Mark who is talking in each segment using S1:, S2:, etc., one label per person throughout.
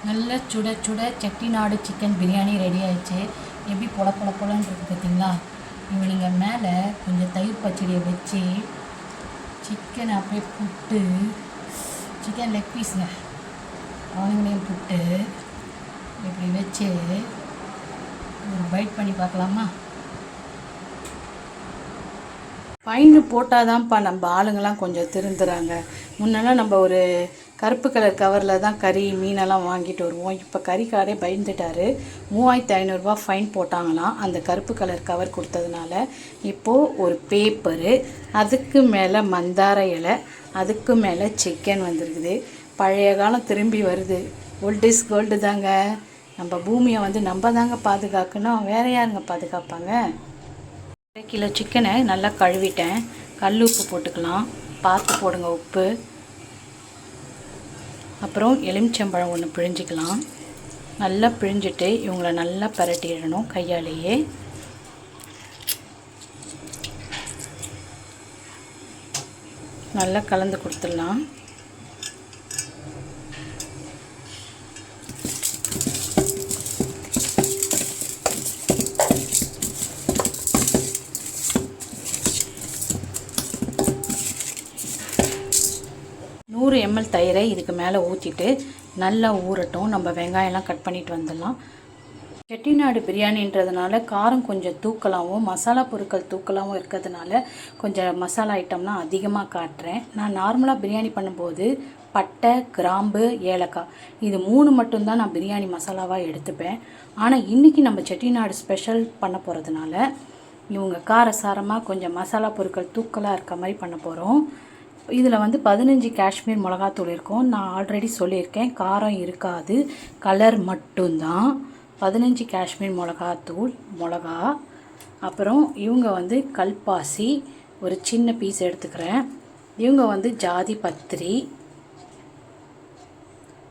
S1: நல்ல சுட சுட செட்டிநாடு சிக்கன் பிரியாணி ரெடி ஆயிடுச்சு. எப்படி பொல பொல பொலன்னு இருக்குது பார்த்தீங்களா? இவங்க நீங்கள் மேலே கொஞ்சம் தயிர் பச்சடியை வச்சு சிக்கனை அப்படியே புட்டு, சிக்கன் லெக் பீஸுங்க அவங்களையும் புட்டு இப்படி வச்சு ஒரு பைட் பண்ணி பார்க்கலாமா? ஃபைன்னு போட்டால் தான்ப்பா நம்ம ஆளுங்கள்லாம் கொஞ்சம் திருந்துறாங்க. முன்னெல்லாம் நம்ம ஒரு கருப்பு கலர் கவரில் தான் கறி மீனெல்லாம் வாங்கிட்டு வருவோம். இப்போ கறிக்காரே பயந்துட்டார். 3500 ஃபைன் போட்டாங்களாம் அந்த கருப்பு கலர் கவர் கொடுத்ததுனால. இப்போது ஒரு பேப்பரு, அதுக்கு மேலே மந்தார இலை, அதுக்கு மேலே சிக்கன் வந்துருக்குது. பழைய காலம் திரும்பி வருது. ஓல்ட் இஸ் கோல்டு தாங்க. நம்ம பூமியை நம்ம தாங்க பாதுகாக்கணும். வேறு யாருங்க பாதுகாப்பாங்க? 1 கிலோ சிக்கனை நல்லா கழுவிட்டேன். கல் உப்பு போட்டுக்கலாம், பார்த்து போடுங்க உப்பு. அப்புறம் எலுமிச்சம்பழம் ஒன்று பிழிஞ்சிக்கலாம். நல்லா பிழிஞ்சிட்டு இவங்கள நல்லா பரட்டிடணும் கையாலேயே. நல்லா கலந்து கொடுத்துடலாம். ml தயிரை இதுக்கு மேலே ஊற்றிட்டு நல்லா ஊறட்டும். நம்ம வெங்காயம்லாம் கட் பண்ணிட்டு வந்துடலாம். செட்டிநாடு பிரியாணின்றதுனால காரம் கொஞ்சம் தூக்கலாகவும் மசாலா பொருட்கள் தூக்கலாகவும் இருக்கிறதுனால கொஞ்சம் மசாலா ஐட்டம்லாம் அதிகமாக காட்டுறேன். நான் நார்மலாக பிரியாணி பண்ணும்போது பட்டை, கிராம்பு, ஏலக்காய் இது 3 மட்டும்தான் நான் பிரியாணி மசாலாவாக எடுத்துப்பேன். ஆனால் இன்றைக்கி நம்ம செட்டிநாடு ஸ்பெஷல் பண்ண போகிறதுனால இவங்க காரசாரமாக கொஞ்சம் மசாலா பொருட்கள் தூக்கலாக இருக்க மாதிரி பண்ண போகிறோம். இதில் 15 காஷ்மீர் மிளகாத்தூள் இருக்கும். நான் ஆல்ரெடி சொல்லியிருக்கேன், காரம் இருக்காது, கலர் மட்டும்தான். 15 காஷ்மீர் மிளகாத்தூள் மிளகா. அப்புறம் இவங்க கல்பாசி ஒரு சின்ன பீஸ் எடுத்துக்கிறேன். இவங்க ஜாதி பத்திரி,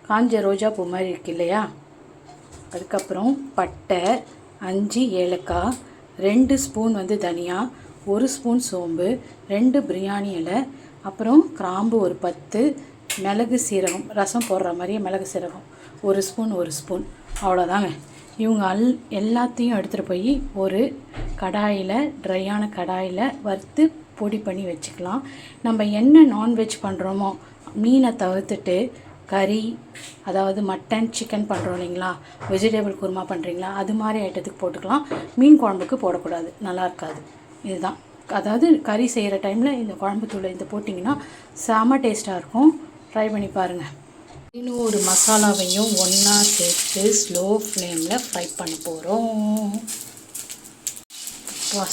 S1: காஞ்ச ரோஜா பூ மாதிரி இருக்கு இல்லையா, அதுக்கப்புறம் பட்டை, 5 ஏலக்காய், 2 ஸ்பூன் தனியா, 1 ஸ்பூன் சோம்பு, 2 பிரியாணி இலை, அப்புறம் கிராம்பு ஒரு 10, மிளகு சீரகம் ரசம் போடுற மாதிரியே மிளகு சீரகம் 1 ஸ்பூன். அவ்வளோதாங்க. இவங்க எல்லாத்தையும் எடுத்துகிட்டு போய் ஒரு கடாயில், ட்ரையான கடாயில் வறுத்து பொடி பண்ணி வச்சுக்கலாம். நம்ம என்ன நான்வெஜ் பண்ணுறோமோ மீனை தவிர்த்துட்டு கறி, அதாவது மட்டன், சிக்கன் பண்ணுறோம் இல்லைங்களா, வெஜிடபிள் குருமா பண்ணுறீங்களா, அது மாதிரி ஐட்டத்துக்கு போட்டுக்கலாம். மீன் குழம்புக்கு போடக்கூடாது, நல்லா இருக்காது. இதுதான், அதாவது கறி செய்கிற டைமில் இந்த குழம்பு தூளை போட்டிங்கன்னா செம டேஸ்ட்டாக இருக்கும். ட்ரை பண்ணி பாருங்கள். இன்னொரு மசாலாவையும் ஒன்றா சேர்த்து ஸ்லோ ஃப்ளேமில் ஃப்ரை பண்ண போகிறோம்.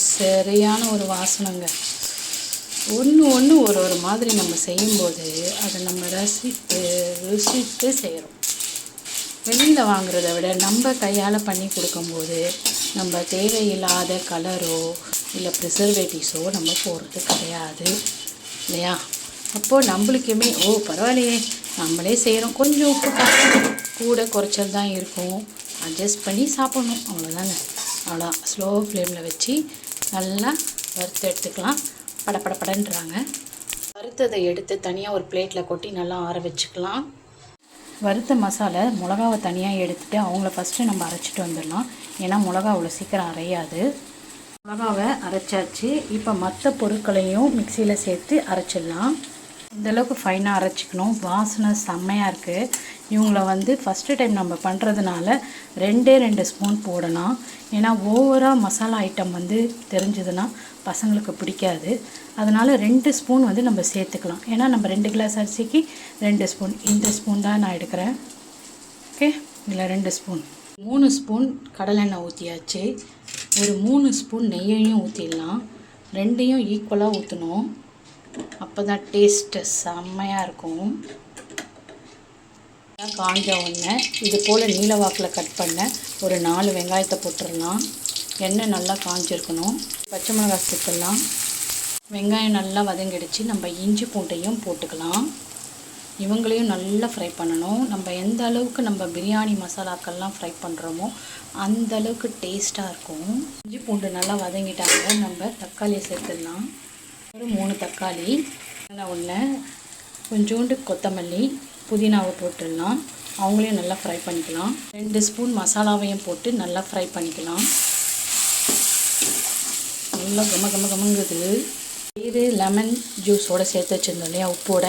S1: சரியான ஒரு வாசனைங்க. ஒன்று ஒரு மாதிரி நம்ம செய்யும்போது அதை நம்ம ருசித்து செய்கிறோம். வெளியில் வாங்குறத விட நம்ம கையால் பண்ணி கொடுக்கும்போது நம்ம தேவையில்லாத கலரோ இல்லை ப்ரிசர்வேட்டிவ்ஸோ நம்ம போடுறது கிடையாது இல்லையா? அப்போது நம்மளுக்குமே பரவாயில்லையே, நம்மளே செய்கிறோம், கொஞ்சம் உப்பு கூட குறைச்சல் தான் இருக்கும், அட்ஜஸ்ட் பண்ணி சாப்பிட்ணும், அவ்வளோதாங்க. அவ்வளோ ஸ்லோ ஃப்ளேமில் வச்சு நல்லா வறுத்து எடுத்துக்கலாம். படன்றாங்க. வறுத்ததை எடுத்து தனியாக ஒரு பிளேட்டில் கொட்டி நல்லா ஆற வச்சுக்கலாம். வறுத்த மசாலா மிளகாவை தனியாக எடுத்துகிட்டு அவங்கள ஃபஸ்ட்டு நம்ம அரைச்சிட்டு வந்துடலாம். ஏன்னா மிளகா அவ்வளோ சீக்கிரம் அரையாது. மிளகாவை அரைச்சாச்சு. இப்போ மற்ற பொருட்களையும் மிக்சியில் சேர்த்து அரைச்சிடலாம். இந்தளவுக்கு ஃபைனாக அரைச்சிக்கணும். வாசனை செம்மையாக இருக்குது. இவங்கள ஃபஸ்ட்டு டைம் நம்ம பண்ணுறதுனால 2 ஸ்பூன் போடலாம். ஏன்னா ஓவராக மசாலா ஐட்டம் தெரிஞ்சதுன்னா பசங்களுக்கு பிடிக்காது. அதனால் 2 ஸ்பூன் நம்ம சேர்த்துக்கலாம். ஏன்னா நம்ம 2 கிளாஸ் அரிசிக்கு 2 ஸ்பூன், இந்த ஸ்பூன் தான் நான் எடுக்கிறேன். ஓகே, இதில் 2 ஸ்பூன். 3 ஸ்பூன் கடலெண்ணெய் ஊற்றியாச்சு. ஒரு 3 ஸ்பூன் நெய்யையும் ஊற்றிடலாம். 2யும் ஈக்குவலாக ஊற்றணும். அப்போ தான் டேஸ்ட்டு செம்மையாக இருக்கும். காஞ்ச ஒன்று இது போல் நீல வாக்கில் கட் பண்ண ஒரு 4 வெங்காயத்தை போட்டுடலாம். எண்ணெய் நல்லா காஞ்சிருக்கணும். பச்சை மிளகாய் சேர்த்துடலாம். வெங்காயம் நல்லா வதங்கிடுச்சு. நம்ம இஞ்சி பூண்டையும் போட்டுக்கலாம். இவங்களையும் நல்லா ஃப்ரை பண்ணணும். நம்ம எந்த அளவுக்கு நம்ம பிரியாணி மசாலாக்கள்லாம் ஃப்ரை பண்ணுறோமோ அந்த அளவுக்கு டேஸ்ட்டாக இருக்கும். இஞ்சி பூண்டு நல்லா வதங்கிட்டாங்க. நம்ம தக்காளியை சேர்த்துடலாம். ஒரு 3 தக்காளி, ஒன்று கொஞ்சோண்டு கொத்தமல்லி, புதினாவை போட்டுடலாம். அவங்களையும் நல்லா ஃப்ரை பண்ணிக்கலாம். 2 ஸ்பூன் மசாலாவையும் போட்டு நல்லா ஃப்ரை பண்ணிக்கலாம். நல்லா கமங்குது. தயிர் லெமன் ஜூஸோடு சேர்த்து வச்சுருந்தோம் இல்லையா, உப்போட,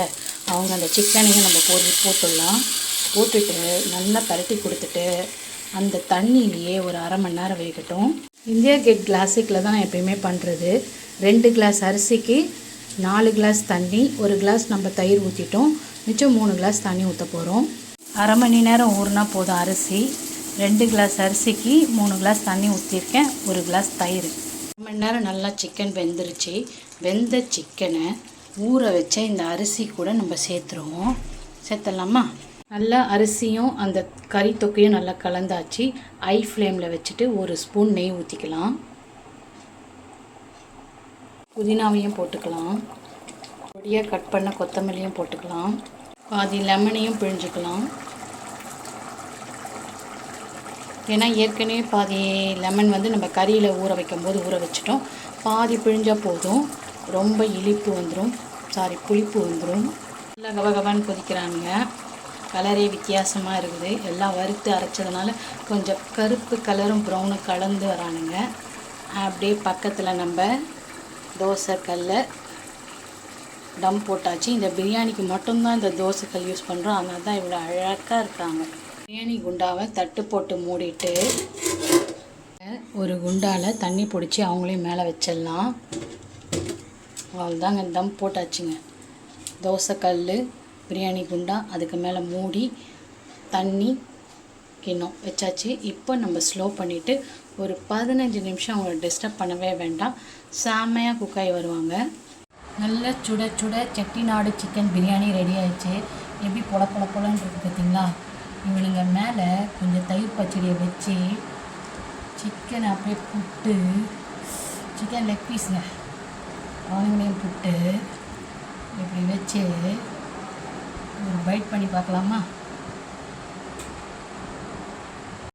S1: அவங்க அந்த சிக்கனையும் நம்ம போட்டுடலாம். போட்டுட்டு நல்லா பரட்டி கொடுத்துட்டு அந்த தண்ணியிலேயே ஒரு அரை மணி நேரம் வேகட்டும். இந்தியா கேட் கிளாசிக்கில் தான் நான் எப்பயுமே பண்ணுறது. 2 கிளாஸ் அரிசிக்கு 4 கிளாஸ் தண்ணி, 1 கிளாஸ் நம்ம தயிர் ஊற்றிட்டோம், மிச்சம் 3 கிளாஸ் தண்ணி ஊற்ற போகிறோம். அரை மணி நேரம் ஊறினா போதும் அரிசி. 2 கிளாஸ் அரிசிக்கு 3 கிளாஸ் தண்ணி ஊற்றிருக்கேன், 1 கிளாஸ் தயிர். 1 மணி நேரம் நல்லா சிக்கன் வெந்துருச்சு. வெந்த சிக்கனை ஊற வச்ச இந்த அரிசி கூட நம்ம சேர்த்துடலாமா? நல்லா அரிசியும் அந்த கறி தொக்கையும் நல்லா கலந்தாச்சு. ஹை ஃப்ளேமில் வச்சுட்டு 1 ஸ்பூன் நெய் ஊற்றிக்கலாம். புதினாவையும் போட்டுக்கலாம். பொடியாக கட் பண்ண கொத்தமல்லியும் போட்டுக்கலாம். பாதி லெமனையும் பிழிஞ்சுக்கலாம். ஏன்னா ஏற்கனவே பாதி லெமன் நம்ம கறியில் ஊற வைக்கும்போது ஊற வச்சிட்டோம். பாதி பிழிஞ்சால் போதும், ரொம்ப புளிப்பு வந்துடும். நல்லா கபகபான்னு கொதிக்கிறாங்க. கலரே வித்தியாசமாக இருக்குது. எல்லாம் வறுத்து அரைச்சதுனால கொஞ்சம் கருப்பு கலரும் ப்ரௌனும் கலந்து வரானுங்க. அப்படியே பக்கத்தில் நம்ம தோசைக்கல்லை டம் போட்டாச்சு. இந்த பிரியாணிக்கு மட்டும்தான் இந்த தோசைக்கல் யூஸ் பண்ணுறோம், அதனால தான் இவ்வளோ அழகாக இருக்காங்க. பிரியாணி குண்டாவை தட்டு போட்டு மூடிட்டு ஒரு குண்டாவில் தண்ணி பிடிச்சி அவங்களையும் மேலே வச்சிடலாம். அவ்வளோதாங்க, தம் போட்டாச்சுங்க. தோசைக்கல், பிரியாணி குண்டா, அதுக்கு மேலே மூடி, தண்ணி கிண்ணம் வச்சாச்சு. இப்போ நம்ம ஸ்லோ பண்ணிவிட்டு ஒரு 15 நிமிஷம் அவங்கள டிஸ்டர்ப் பண்ணவே வேண்டாம். செம்மையாக குக்காகி வருவாங்க. நல்ல சுட சுட செட்டிநாடு சிக்கன் பிரியாணி ரெடி ஆயிடுச்சு. எப்படி பொலன்னு இருக்குது பார்த்தீங்களா? இவனுங்க மேலே கொஞ்சம் தயிர் பச்சடியை வச்சு சிக்கனை அப்படியே புட்டு, சிக்கன் லெக் பீஸுங்க, அவனுங்களையும் புட்டு இப்படி வச்சு ஒரு பைட் பண்ணி பார்க்கலாமா?